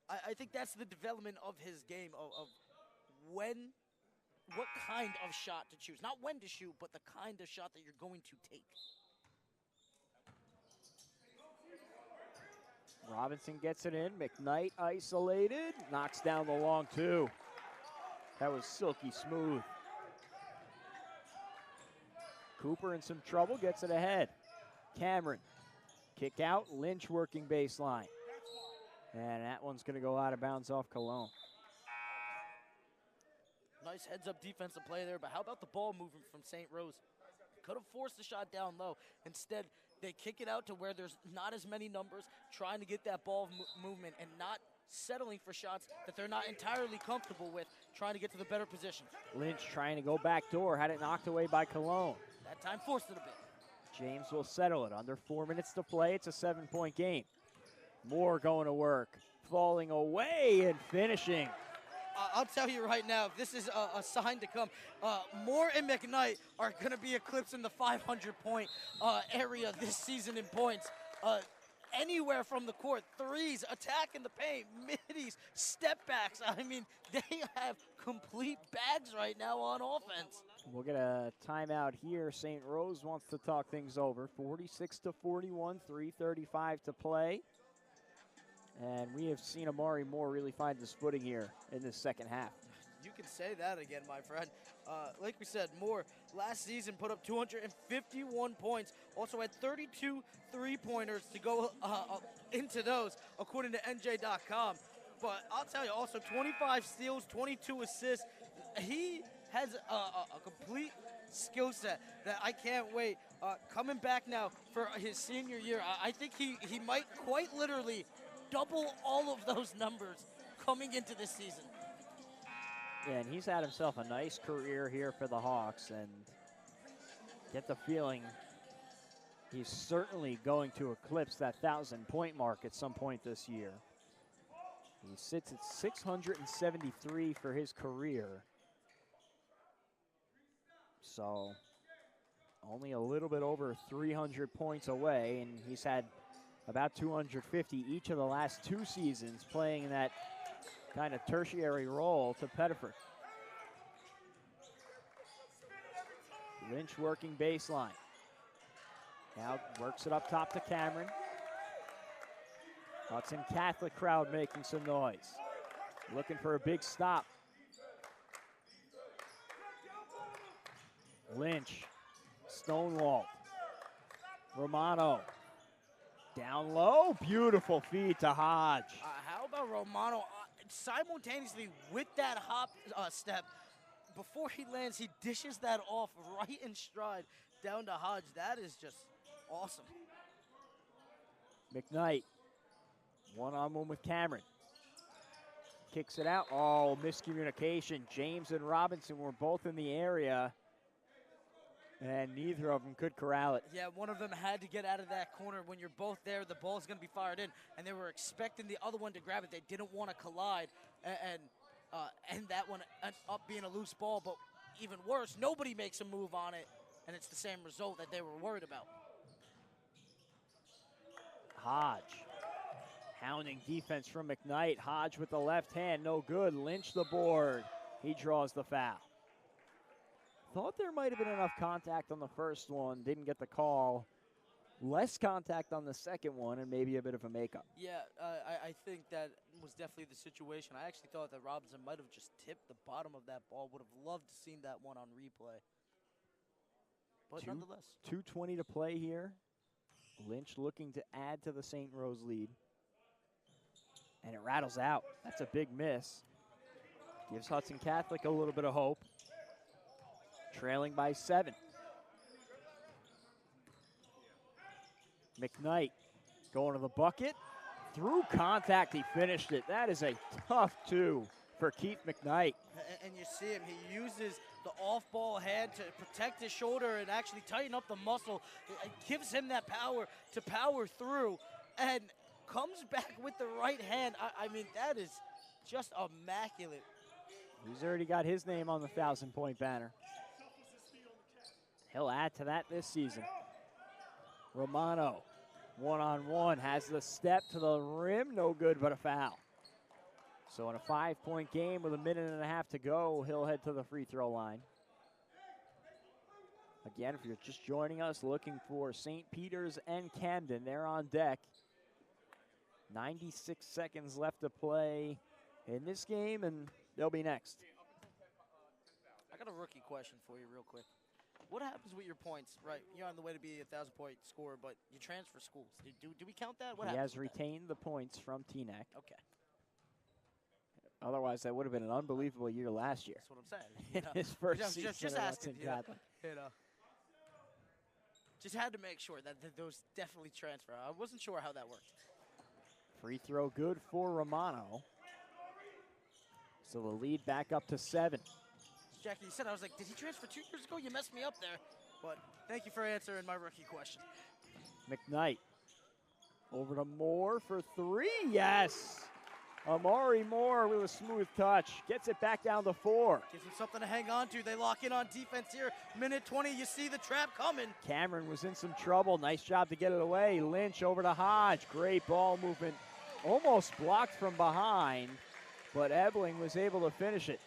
I think that's the development of his game, of what kind of shot to choose. Not when to shoot, but the kind of shot that you're going to take. Robinson gets it in. McKnight isolated. Knocks down the long 2. That was silky smooth. Cooper in some trouble, gets it ahead. Cameron, kick out. Lynch working baseline. And that one's going to go out of bounds off Cologne. Nice heads-up defensive play there, but how about the ball movement from St. Rose? Could have forced the shot down low. Instead, they kick it out to where there's not as many numbers, trying to get that ball movement and not settling for shots that they're not entirely comfortable with, trying to get to the better position. Lynch trying to go back door, had it knocked away by Cologne. That time forced it a bit. James will settle it. Under 4 minutes to play, it's a 7-point game. Moore going to work, falling away and finishing. I'll tell you right now, if this is a sign to come, Moore and McKnight are going to be eclipsed in the 500-point area this season in points. Anywhere from the court, threes, attack in the paint, middies, step backs. I mean, they have complete bags right now on offense. We'll get a timeout here. St. Rose wants to talk things over. 46-41, 3:35 to play. And we have seen Amari Moore really find his footing here in this second half. can say that again, my friend. Like we said, Moore last season put up 251 points. Also had 32 three-pointers to go into those, according to NJ.com. But I'll tell you, also 25 steals, 22 assists. He has a complete skill set that I can't wait. Coming back now for his senior year, I think he might quite literally double all of those numbers coming into this season. Yeah, and he's had himself a nice career here for the Hawks, and get the feeling he's certainly going to eclipse that 1,000-point mark at some point this year. He sits at 673 for his career. So only a little bit over 300 points away, and he's had about 250 each of the last 2 seasons playing in that kind of tertiary role to Pettiford. Lynch working baseline. Now works it up top to Cameron. Hudson Catholic crowd making some noise. Looking for a big stop. Lynch, stonewalled. Romano, down low, beautiful feed to Hodge. How about Romano simultaneously with that hop step, before he lands, he dishes that off right in stride down to Hodge. That is just awesome. McKnight, one-on-one with Cameron. Kicks it out. Oh, miscommunication. James and Robinson were both in the area, and neither of them could corral it. Yeah, one of them had to get out of that corner. When you're both there, the ball's going to be fired in, and they were expecting the other one to grab it. They didn't want to collide, and that one ended up being a loose ball. But even worse, nobody makes a move on it, and it's the same result that they were worried about. Hodge, hounding defense from McKnight. Hodge with the left hand, no good. Lynch the board. He draws the foul. Thought there might have been enough contact on the first one, didn't get the call. Less contact on the second one, and maybe a bit of a makeup. Yeah, I think that was definitely the situation. I actually thought that Robinson might have just tipped the bottom of that ball. Would have loved to seen that one on replay. But nonetheless. 2:20 to play here. Lynch looking to add to the St. Rose lead. And it rattles out. That's a big miss. Gives Hudson Catholic a little bit of hope. Trailing by 7. McKnight going to the bucket. Through contact, he finished it. That is a tough 2 for Keith McKnight. And you see him, he uses the off-ball hand to protect his shoulder and actually tighten up the muscle. It gives him that power to power through and comes back with the right hand. I mean, that is just immaculate. He's already got his name on the 1,000-point banner. He'll add to that this season. Romano, one-on-one, has the step to the rim. No good, but a foul. So in a 5-point game with a minute and a half to go, he'll head to the free throw line. Again, if you're just joining us, looking for St. Peter's and Camden, they're on deck. 96 seconds left to play in this game, and they'll be next. I got a rookie question for you real quick. What happens with your points, right? You're on the way to be a 1,000-point scorer, but you transfer schools. Do we count that? What he happens has retained the points from TNEC. Okay. Otherwise, that would have been an unbelievable year last year. That's what I'm saying. In his first season just at asking, Hudson Catholic. Just had to make sure that those definitely transfer. I wasn't sure how that worked. Free throw good for Romano. So the lead back up to 7. Jackie, you said, I was like, did he transfer 2 years ago? You messed me up there. But thank you for answering my rookie question. McKnight over to Moore for 3. Yes. Amari Moore with a smooth touch. Gets it back down to 4. Gives him something to hang on to. They lock in on defense here. Minute 20, you see the trap coming. Cameron was in some trouble. Nice job to get it away. Lynch over to Hodge. Great ball movement. Almost blocked from behind, but Ebling was able to finish it.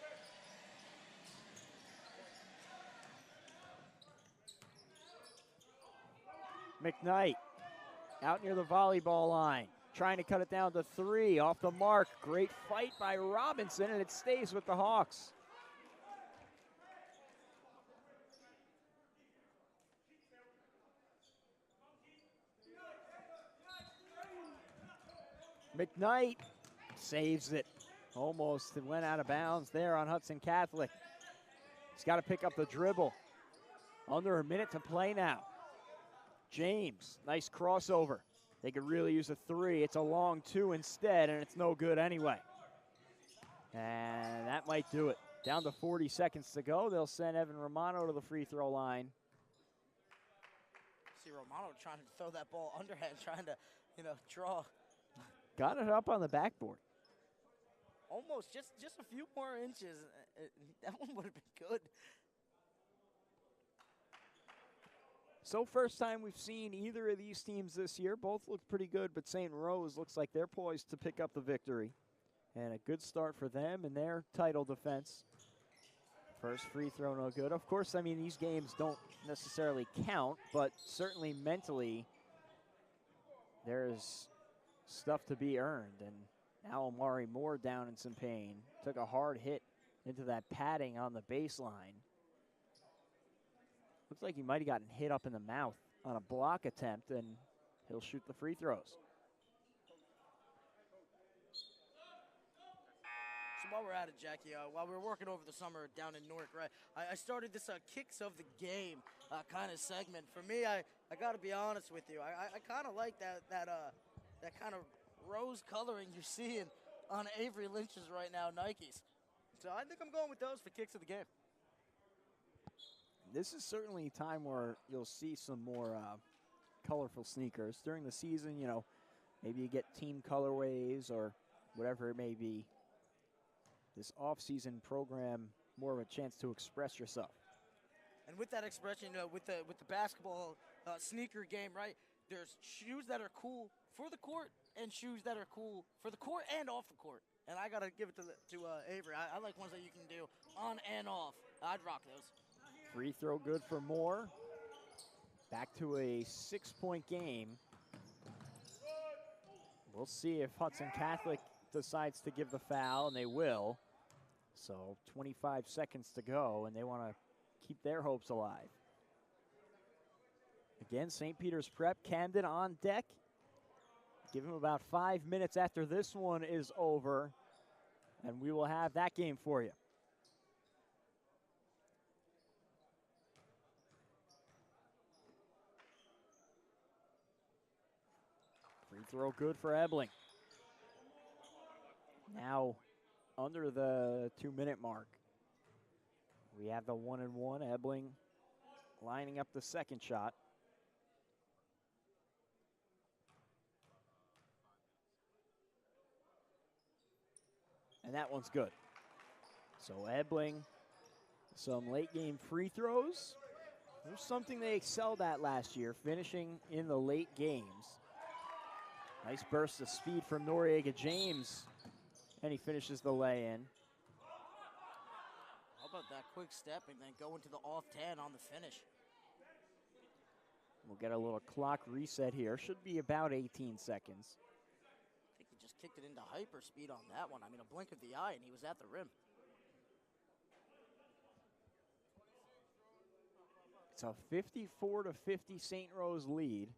McKnight out near the volleyball line, trying to cut it down to 3, off the mark. Great fight by Robinson, and it stays with the Hawks. McKnight saves it. Almost went out of bounds there on Hudson Catholic. He's got to pick up the dribble. Under a minute to play now. James, nice crossover. They could really use a three. It's a long two instead, and it's no good anyway. And that might do it. Down to 40 seconds to go. They'll send Evan Romano to the free throw line. See Romano trying to throw that ball underhand, trying to, draw. Got it up on the backboard. Almost, just a few more inches. That one would have been good. So first time we've seen either of these teams this year. Both look pretty good, but St. Rose looks like they're poised to pick up the victory. And a good start for them in their title defense. First free throw, no good. Of course, I mean, these games don't necessarily count, but certainly mentally, there's stuff to be earned. And now Amari Moore down in some pain. Took a hard hit into that padding on the baseline. Looks like he might have gotten hit up in the mouth on a block attempt, and he'll shoot the free throws. So while we're at it, Jackie, while we're working over the summer down in Newark, right, I started this Kicks of the Game kind of segment. For me, I got to be honest with you. I kind of like that kind of rose coloring you're seeing on Avery Lynch's right now, Nikes. So I think I'm going with those for Kicks of the Game. This is certainly a time where you'll see some more colorful sneakers. During the season, maybe you get team colorways or whatever it may be. This off-season program, more of a chance to express yourself. And with that expression, with the basketball sneaker game, right, there's shoes that are cool for the court and shoes that are cool for the court and off the court. And I got to give it to Avery. I like ones that you can do on and off. I'd rock those. Free throw good for Moore. Back to a 6-point game. We'll see if Hudson Catholic decides to give the foul, and they will. So 25 seconds to go, and they want to keep their hopes alive. Again, St. Peter's Prep, Camden on deck. Give him about 5 minutes after this one is over, and we will have that game for you. Free throw good for Ebling. Now under the 2-minute mark. We have the 1-and-1. Ebling lining up the second shot. And that one's good. So Ebling, some late game free throws. There's something they excelled at last year, finishing in the late games. Nice burst of speed from Noriega James, and he finishes the lay-in. How about that quick step and then go into the off 10 on the finish? We'll get a little clock reset here. Should be about 18 seconds. I think he just kicked it into hyper speed on that one. I mean, a blink of the eye, and he was at the rim. It's a 54-50 St. Rose lead.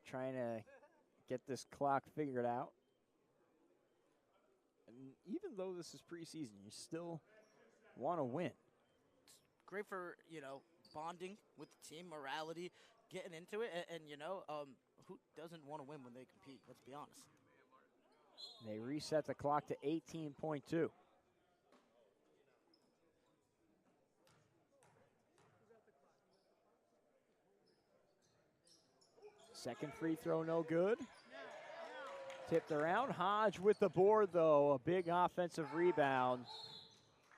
Trying to get this clock figured out. And even though this is preseason, you still want to win. It's great for, bonding with the team, morality, getting into it. And who doesn't want to win when they compete? Let's be honest. They reset the clock to 18.2. Second free throw, no good. Tipped around. Hodge with the board, though. A big offensive rebound.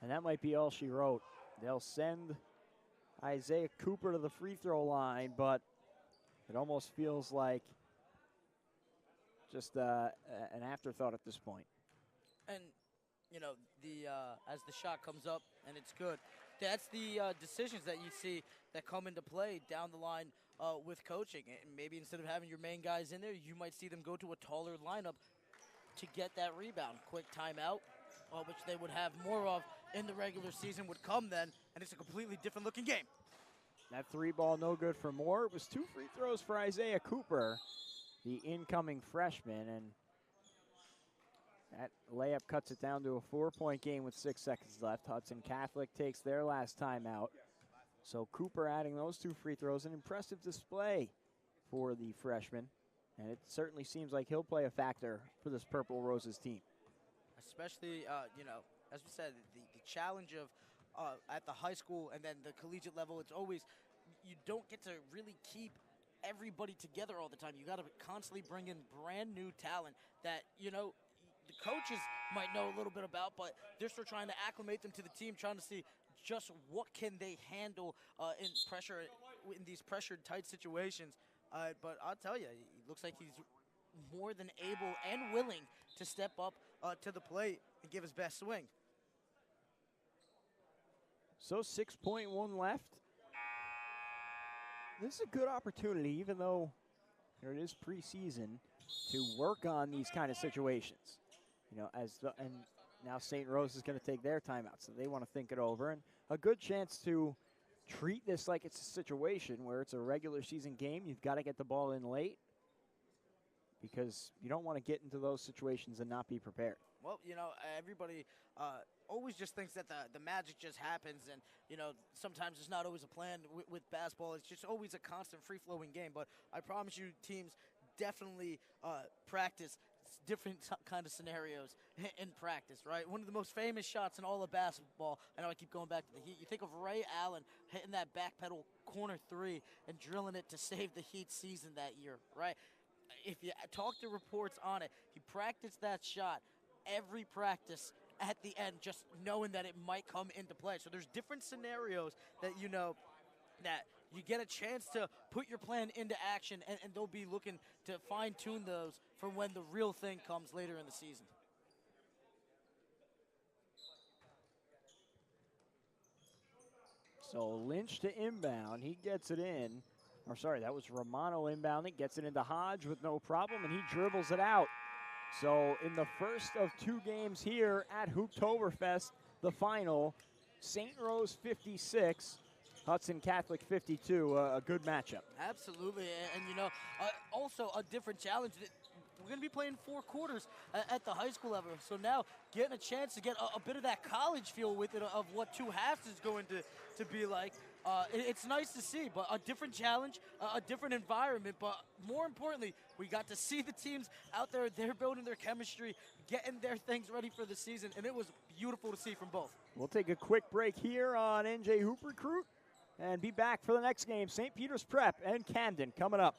And that might be all she wrote. They'll send Isaiah Cooper to the free throw line, but it almost feels like just an afterthought at this point. And, as the shot comes up and it's good, that's the decisions that you see that come into play down the line with coaching. And maybe instead of having your main guys in there, you might see them go to a taller lineup to get that rebound. Quick timeout, which they would have more of in the regular season, would come then, and it's a completely different looking game. That 3 ball no good for Moore. It was 2 free throws for Isaiah Cooper, the incoming freshman, and that layup cuts it down to a 4-point game with 6 seconds left. Hudson Catholic takes their last timeout. So Cooper adding those 2 free throws, an impressive display for the freshman. And it certainly seems like he'll play a factor for this Purple Roses team. Especially, you know, as we said, the challenge of at the high school and then the collegiate level, it's always, you don't get to really keep everybody together all the time. You got to constantly bring in brand new talent that, you know, the coaches might know a little bit about, but they're still trying to acclimate them to the team, trying to see just what can they handle in these pressured tight situations. But I'll tell you, it looks like he's more than able and willing to step up to the plate and give his best swing. So 6.1 left. This is a good opportunity, even though here it is preseason, to work on these kind of situations. You know, and now St. Rose is going to take their timeout, so they want to think it over. And a good chance to treat this like it's a situation where it's a regular season game. You've got to get the ball in late because you don't want to get into those situations and not be prepared. Well, you know, everybody always just thinks that the magic just happens, and, you know, sometimes it's not always a plan with basketball. It's just always a constant free-flowing game. But I promise you, teams definitely practice different kind of scenarios in practice, right? One of the most famous shots in all of basketball, I know I keep going back to the Heat, you think of Ray Allen hitting that back pedal corner 3 and drilling it to save the Heat season that year, right? If you talk to reports on it, he practiced that shot every practice at the end, just knowing that it might come into play. So there's different scenarios that, you know, that you get a chance to put your plan into action, and they'll be looking to fine-tune those for when the real thing comes later in the season. So Lynch to inbound. He gets it in. Or sorry, that was Romano inbounding. Gets it into Hodge with no problem, and he dribbles it out. So in the first of 2 games here at Hooptoberfest, the final, St. Rose 56, Hudson Catholic 52, a good matchup. Absolutely, and you know, also a different challenge. We're going to be playing 4 quarters at the high school level, so now getting a chance to get a bit of that college feel with it of what 2 halves is going to be like. It's nice to see, but a different challenge, a different environment, but more importantly, we got to see the teams out there, they're building their chemistry, getting their things ready for the season, and it was beautiful to see from both. We'll take a quick break here on NJ Hoop Recruit and be back for the next game. St. Peter's Prep and Camden coming up.